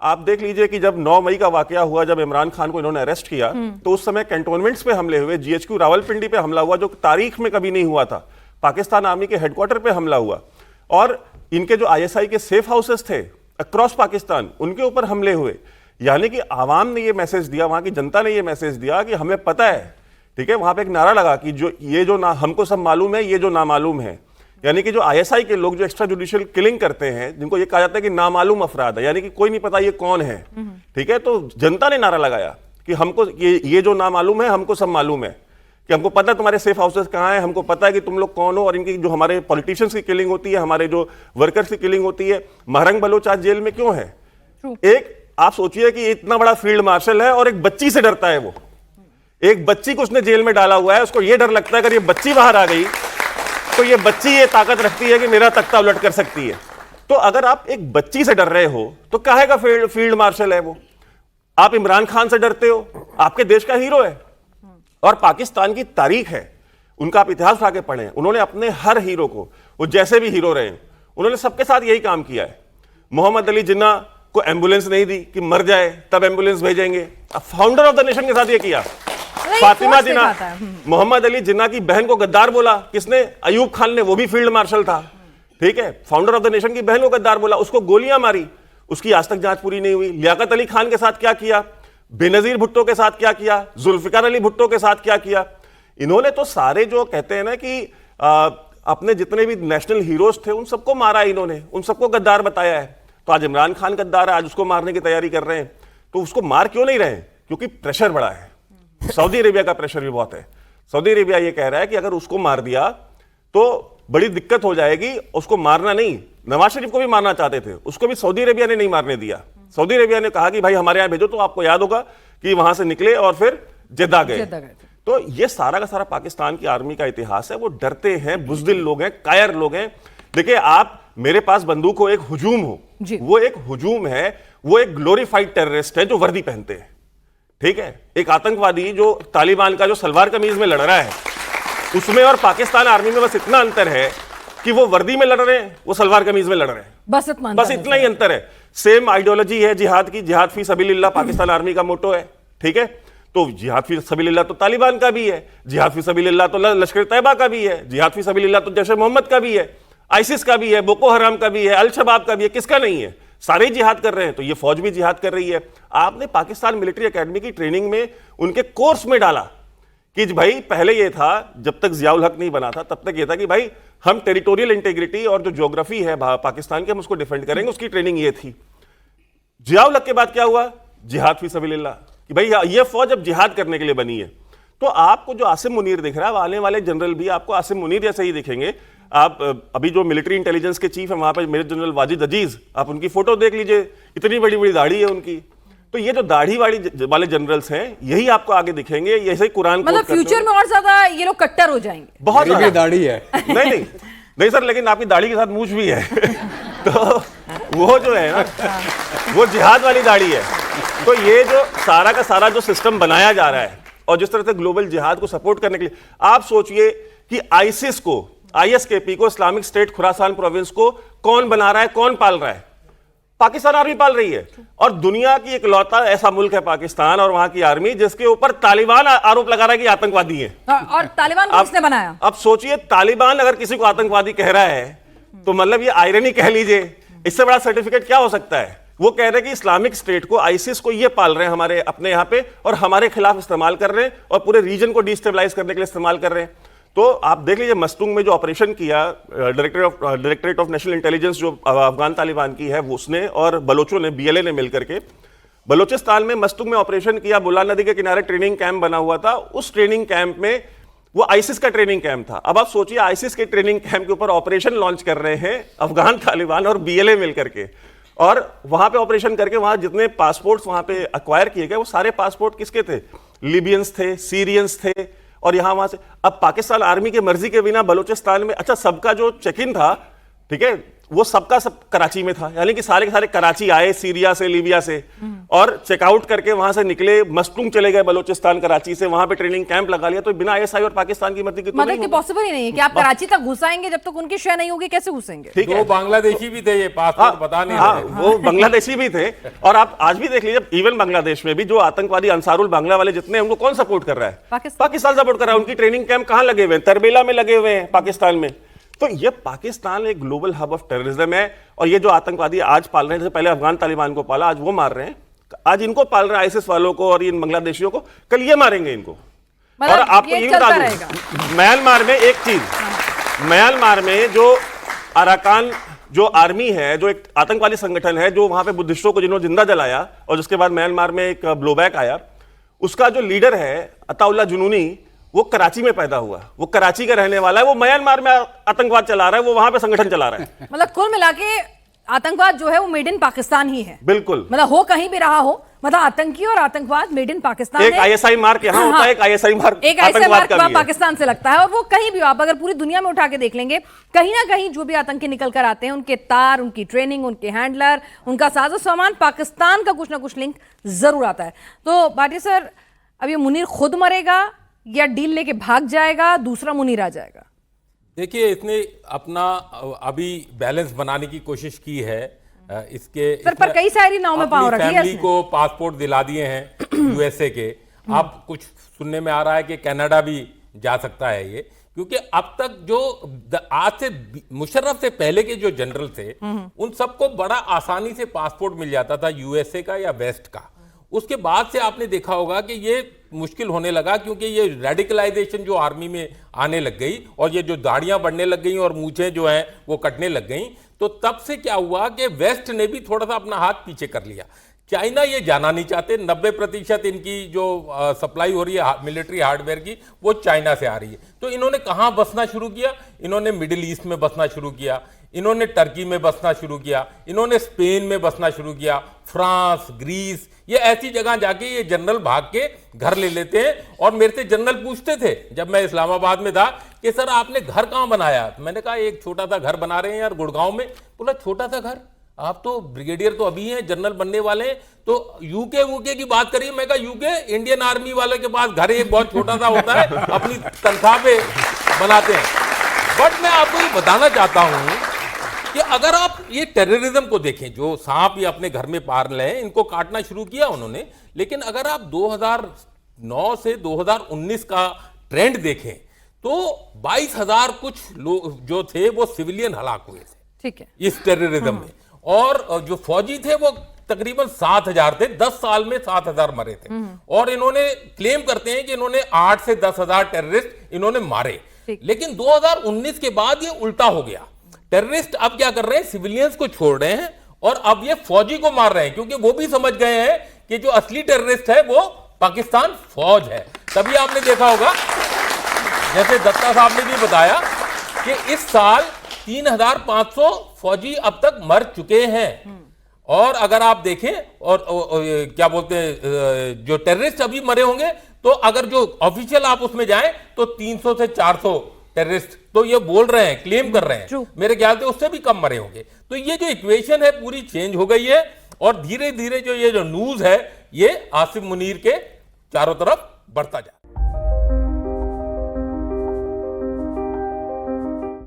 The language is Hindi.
आप देख लीजिए कि जब 9 मई का वाकया हुआ, जब इमरान खान को इन्होंने अरेस्ट किया, तो उस समय कैंटोनमेंट्स पे हमले हुए, जीएचक्यू रावलपिंडी पे हमला हुआ जो तारीख में कभी नहीं हुआ था, पाकिस्तान आर्मी के हेडक्वार्टर पे हमला हुआ, और इनके जो आईएसआई के सेफ हाउसेस थे अक्रॉस पाकिस्तान, उनके ऊपर हमले हुए। यानी कि आवाम ने ये मैसेज दिया, वहां की जनता ने ये मैसेज दिया कि हमें पता है, ठीक है। वहां पे एक नारा लगा कि जो ना हमको सब मालूम है, ये जो नामालूम है। यानी कि जो आईएसआई के लोग जो एक्स्ट्रा जुडिशियल किलिंग करते हैं, जिनको ये कहा जाता है कि नामालूम अफराद है, यानी कि कोई नहीं पता ये कौन है, ठीक है। तो जनता ने नारा लगाया कि हमको ये जो नामालूम है, हमको सब मालूम है, कि हमको पता है तुम्हारे सेफ हाउसेस कहाँ हैं, हमको पता है कि तुम लोग कौन हो, और इनकी जो हमारे पॉलिटिशियंस की किलिंग होती है, हमारे जो वर्कर्स की किलिंग होती है। महरंग बलोच आज जेल में क्यों है? एक आप सोचिए कि इतना बड़ा फील्ड मार्शल है और एक बच्ची से डरता है। वो एक बच्ची को उसने जेल में डाला हुआ है, उसको ये डर लगता है अगर ये बच्ची बाहर आ गई तो ये बच्ची ये ताकत रखती है कि मेरा तख्ता उलट कर सकती है। तो अगर आप एक बच्ची से डर रहे हो तो काहे का फील्ड मार्शल है वो? आप इमरान खान से डरते हो, आपके देश का हीरो है, और पाकिस्तान की तारीख है, उनका आप इतिहास आके पढ़ें, उन्होंने अपने हर हीरो को, वो जैसे भी हीरो रहे, उन्होंने सबके साथ यही काम किया है। मोहम्मद अली जिन्ना को एम्बुलेंस नहीं दी कि मर जाए तब एम्बुलेंस भेजेंगे, फाउंडर ऑफ द नेशन के साथ ये किया। फातिमा जिन्ना, मोहम्मद अली जिन्ना की बहन को गद्दार बोला, किसने? अयूब खान ने, वो भी फील्ड मार्शल था, ठीक है। फाउंडर ऑफ द नेशन की बहन को गद्दार बोला, उसको गोलियां मारी, उसकी आज तक जांच पूरी नहीं हुई। लियाकत अली खान के साथ क्या किया, बेनजीर भुट्टो के साथ क्या किया, जुल्फिकार अली भुट्टो के साथ क्या किया। इन्होंने तो सारे जो कहते हैं ना कि अपने जितने भी नेशनल हीरोज थे उन सबको मारा इन्होंने, उन सबको गद्दार बताया है। तो आज इमरान खान गद्दार है, आज उसको मारने की तैयारी कर रहे हैं। तो उसको मार क्यों नहीं रहे? क्योंकि प्रेशर बड़ा है, सऊदी अरेबिया का प्रेशर भी बहुत है। सऊदी अरेबिया ये कह रहा है कि अगर उसको मार दिया तो बड़ी दिक्कत हो जाएगी। उसको मारना नहीं, नवाज शरीफ को भी मारना चाहते थे, उसको भी सऊदी अरेबिया ने नहीं मारने दिया। सऊदी अरेबिया ने कहा कि भाई हमारे यहां भेजो, तो आपको याद होगा कि वहां से निकले और फिर जेद्दा गए। तो ये सारा का सारा पाकिस्तान की आर्मी का इतिहास है। वो डरते हैं, बुज़दिल लोग हैं, कायर लोग हैं। देखिए, आप मेरे पास बंदूक हो, एक हुजूम हो, वो एक हुजूम है, वो एक ग्लोरीफाइड टेररिस्ट है जो वर्दी पहनते हैं, ठीक है। एक आतंकवादी जो तालिबान का जो सलवार कमीज में लड़ रहा है, उसमें और पाकिस्तान आर्मी में बस इतना अंतर है कि वो वर्दी में लड़ रहे हैं, वो सलवार कमीज में लड़ रहे हैं, बस इतना ही अंतर है। सेम आइडियोलॉजी है जिहाद की, जिहाद फी सबीलिल्लाह पाकिस्तान आर्मी का मोटो है, ठीक है। तो जिहाद फी सबीलिल्लाह तो तालिबान का भी है, जिहाद फी सबीलिल्लाह तो लश्कर तैयबा का भी है, जिहाद फी सबीलिल्लाह तो जैश ए मोहम्मद का भी है, आईसिस का भी है, बोको हराम का भी है, अल शबाब का भी है, किसका नहीं है? सारे जिहाद कर रहे हैं। तो ये फौज भी जिहाद कर रही है। आपने पाकिस्तान मिलिट्री एकेडमी की ट्रेनिंग में उनके कोर्स में डाला कि भाई पहले ये था, जब तक जियाउल हक नहीं बना था तब तक ये था कि भाई हम टेरिटोरियल इंटीग्रिटी और जो ज्योग्राफी है पाकिस्तान की, हम उसको डिफेंड करेंगे, उसकी ट्रेनिंग ये थी। जियाउल हक के बाद क्या हुआ? जिहाद फी सबीलिल्लाह, कि भाई ये फौज अब जिहाद करने के लिए बनी है। तो आपको जो आसिम मुनीर दिख रहा है, आने वाले जनरल भी आपको आसिम मुनीर जैसे ही दिखेंगे। आप अभी जो मिलिट्री इंटेलिजेंस के चीफ है वहां पर मेजर जनरल वाजिद अजीज, आप उनकी फोटो देख लीजिए, इतनी बड़ी बड़ी दाढ़ी है उनकी। तो ये जो दाढ़ी वाले जनरल्स हैं, यही आपको आगे दिखेंगे। यही कुरान, मतलब फ्यूचर में और ज्यादा ये लोग कट्टर हो जाएंगे। बहुत ज्यादा दाढ़ी है। नहीं सर, लेकिन आपकी दाढ़ी के साथ मूंछ भी है तो वो जो है ना, वो जिहाद वाली दाढ़ी है। तो ये जो सारा का सारा जो सिस्टम बनाया जा रहा है, और जिस तरह से ग्लोबल जिहाद को सपोर्ट करने के लिए, आप सोचिए कि आईसिस को, आईएसकेपी को, इस्लामिक स्टेट खुरासान प्रोविंस को कौन बना रहा है, कौन पाल रहा है? पाकिस्तान आर्मी पाल रही है। और दुनिया की इकलौता ऐसा मुल्क है पाकिस्तान और वहां की आर्मी जिसके ऊपर तालिबान आरोप लगा रहा है कि आतंकवादी है। और तालिबान को किसने बनाया? अब सोचिए, तालिबान अगर किसी को आतंकवादी कह रहा है तो मतलब ये आयरनी कह लीजिए, इससे बड़ा सर्टिफिकेट क्या हो सकता है? वो कह रहे हैं कि इस्लामिक स्टेट को, आईसिस को ये पाल रहे हैं हमारे अपने यहां पे, और हमारे खिलाफ इस्तेमाल कर रहे हैं, और पूरे रीजन को डिस्टेबलाइज करने के लिए इस्तेमाल कर रहे हैं। तो आप देख लीजिए, मस्तूंग में जो ऑपरेशन किया डायरेक्टरेट ऑफ नेशनल इंटेलिजेंस जो अफगान तालिबान की है, वो उसने और बलोचों ने, बीएलए ने मिलकर के बलोचिस्तान में मस्तूंग में ऑपरेशन किया। बुलान नदी के किनारे ट्रेनिंग कैंप बना हुआ था। उस ट्रेनिंग कैंप में वो आईसिस का ट्रेनिंग कैंप था। अब आप सोचिए, आईसिस के ट्रेनिंग कैंप के ऊपर ऑपरेशन लॉन्च कर रहे हैं अफगान तालिबान और बीएलए मिलकर के, और वहां पे ऑपरेशन करके वहां जितने पासपोर्ट्स वहां पे अक्वायर किए गए, वो सारे पासपोर्ट किसके थे? लीबियंस थे, सीरियंस थे, और यहां वहां से। अब पाकिस्तान आर्मी की मर्जी के बिना बलूचिस्तान में, अच्छा सबका जो चेक इन था, ठीक है, वो सबका सब कराची में था, यानी कि सारे के सारे कराची आए सीरिया से, लीबिया से, और चेकआउट करके वहां से निकले, मस्तूम चले गए बलोचिस्तान कराची से, वहां पे ट्रेनिंग कैंप लगा लिया। तो बिना आईएसआई और पाकिस्तान की मदद की तो मतलब नहीं कि होगा। पॉसिबल ही नहीं है कि आप कराची तक घुसाएंगे जब तक उनकी शय नहीं होगी, कैसे घुसेंगे? ठीक है, दो बांग्लादेशी भी थे, ये पासपोर्ट बता नहीं हाँ, रहे। वो बांग्लादेशी भी थे। और आप आज भी देख लीजिए, इवन बांग्लादेश में भी जो आतंकवादी अंसारुल बांग्ला वाले जितने हैं, उनको कौन सपोर्ट कर रहा है? पाकिस्तान सपोर्ट कर रहा है। उनकी ट्रेनिंग कैंप कहां लगे हुए हैं? तरबेला में लगे हुए हैं पाकिस्तान में। तो ये पाकिस्तान एक ग्लोबल हब ऑफ टेररिज्म है। और ये जो आतंकवादी आज पाल रहे हैं, जैसे पहले अफगान तालिबान को पाला, आज वो मार रहे हैं, आज इनको पाल रहे हैं, आईएसआईएस वालों को और इन बांग्लादेशियों को, कल ये मारेंगे इनको। और आपको ये बता दूं, म्यांमार में एक चीज, म्यांमार में जो अराकान जो आर्मी है, जो एक आतंकवादी संगठन है, जो वहां पे बुद्धिस्टों को जिन्होंने जिंदा जलाया और जिसके बाद म्यांमार में एक ब्लोबैक आया, उसका जो लीडर है अताउल्ला जुनूनी, वो कराची में पैदा हुआ, वो कराची का रहने वाला है, वो म्यांमार में आतंकवाद चला रहा है, वो वहां पे संगठन चला रहा है। मतलब कुल मिला के आतंकवाद जो है वो मेड इन पाकिस्तान ही है। बिल्कुल, मतलब हो कहीं भी रहा हो, मतलब आतंकी और आतंकवाद मेड इन पाकिस्तान एक है। आईएसआई मार्क यहाँ होता है, एक आईएसआई मार्क एक आईएसआई आतंकवाद मार्क का भी है। पाकिस्तान से लगता है। और वो कहीं भी आप अगर पूरी दुनिया में उठा के देख लेंगे, कहीं ना कहीं जो भी आतंकी निकल कर आते हैं, उनके तार, उनकी ट्रेनिंग, उनके हैंडलर, उनका साजो सामान, पाकिस्तान का कुछ ना कुछ लिंक जरूर आता है। तो भाटिया सर, अब ये मुनीर खुद मरेगा या डील लेके भाग जाएगा, दूसरा मुनीर आ जाएगा? देखिए, इसने अपना अभी बैलेंस बनाने की कोशिश की है। इसके सर पर कई सारी नाव में पांव रखी है फैमिली को पासपोर्ट दिला दिए हैं यूएसए के। अब कुछ सुनने में आ रहा है कि कनाडा भी जा सकता है ये, क्योंकि अब तक जो आज से मुशर्रफ से पहले के जो जनरल थे, उन सबको बड़ा आसानी से पासपोर्ट मिल जाता था यूएसए का या वेस्ट का। उसके बाद से आपने देखा होगा कि ये मुश्किल होने लगा, क्योंकि ये रेडिकलाइजेशन जो आर्मी में आने लग गई और ये जो दाढ़ियां बढ़ने लग गई और मूछें जो हैं वो कटने लग गई, तो तब से क्या हुआ कि वेस्ट ने भी थोड़ा सा अपना हाथ पीछे कर लिया। चाइना ये जाना नहीं चाहते, 90% इनकी जो सप्लाई हो रही है मिलिट्री हार्डवेयर की, वो चाइना से आ रही है। तो इन्होंने कहाँ बसना शुरू किया? इन्होंने मिडिल ईस्ट में बसना शुरू किया, इन्होंने टर्की में बसना शुरू किया, इन्होंने स्पेन में बसना शुरू किया, फ्रांस, ग्रीस, ये ऐसी जगह जाके ये जनरल भाग के घर ले लेते हैं। और मेरे से जनरल पूछते थे जब मैं इस्लामाबाद में था कि सर आपने घर कहाँ बनाया? मैंने कहा एक छोटा सा घर बना रहे हैं यार गुड़गांव में। बोला छोटा सा घर? आप तो ब्रिगेडियर तो अभी हैं, जनरल बनने वाले हैं, तो यूके वूके की बात करिए। मैं कहा यूके, इंडियन आर्मी वाले के पास घर एक बहुत छोटा सा होता है, अपनी तनख्वाह पे बनाते हैं। बट मैं आपको ये बताना चाहता हूं कि अगर आप ये टेररिज्म को देखें, जो सांप ये अपने घर में पाल रहे हैं, इनको काटना शुरू किया उन्होंने, लेकिन अगर आप 2009 से 2019 का ट्रेंड देखें तो 22,000 कुछ लोग जो थे वो सिविलियन हलाक हुए थे, ठीक है, इस टेररिज्म में। और जो फौजी थे वो तकरीबन 7,000 थे, 10 साल में 7,000 मरे थे। और इन्होंने क्लेम करते हैं कि इन्होंने 8 से 10,000 टेररिस्ट इन्होंने मारे। लेकिन 2019 के बाद ये उल्टा हो गया। टेररिस्ट अब क्या कर रहे हैं? सिविलियंस को छोड़ रहे हैं और अब ये फौजी को मार रहे हैं, क्योंकि वो भी समझ गए हैं कि जो असली टेररिस्ट है वो पाकिस्तान फौज है। तभी आपने देखा होगा, जैसे दत्ता साहब ने भी बताया कि इस साल 3,500 फौजी अब तक मर चुके हैं। और अगर आप देखें और क्या बोलते हैं, जो टेररिस्ट अभी मरे होंगे, तो अगर जो ऑफिशियल आप उसमें जाएं तो 300 से 400 टेररिस्ट तो ये बोल रहे हैं, क्लेम कर रहे हैं। मेरे ख्याल से उससे भी कम मरे होंगे। तो ये जो इक्वेशन है पूरी चेंज हो गई है और धीरे धीरे जो ये जो न्यूज है ये आसिफ मुनीर के चारों तरफ बढ़ता जा